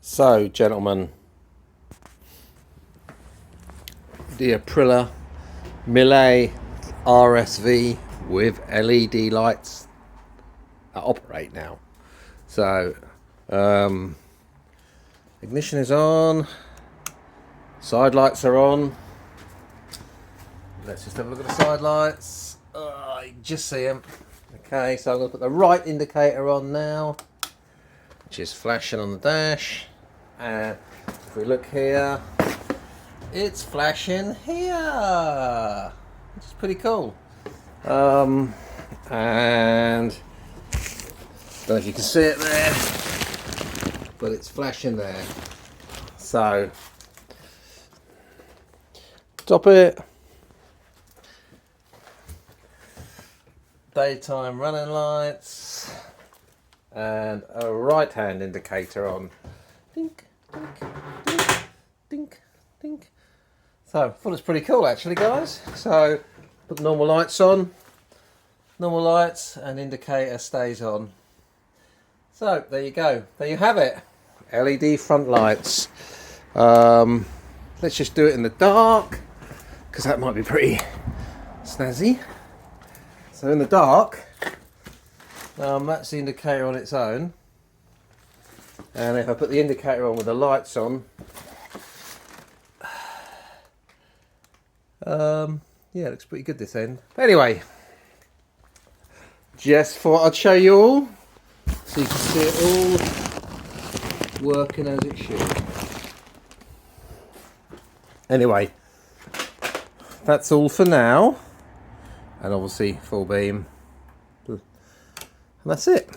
So, gentlemen, the Aprilia RSV with LED lights that operate now. So, ignition is on, side lights are on. Let's just have a look at the side lights. You just see them. Okay, so I'm going to put the right indicator on now, which is flashing on the dash. And if we look here, it's flashing here, which is pretty cool. And I don't know if you can see it there, but it's flashing there. So, stop it. Daytime running lights and a right hand indicator on. Dink, dink, dink, dink, dink. So I thought it was pretty cool actually, guys. So put the normal lights on, normal lights, and indicator stays on. So there you go, there you have it, LED front lights. Let's just do it in the dark because that might be pretty snazzy. So in the dark, that's the indicator on its own, and if I put the indicator on with the lights on, yeah, it looks pretty good this end. But anyway, just thought I'd show you all, so you can see it all working as it should. Anyway, that's all for now. And obviously full beam, and that's it.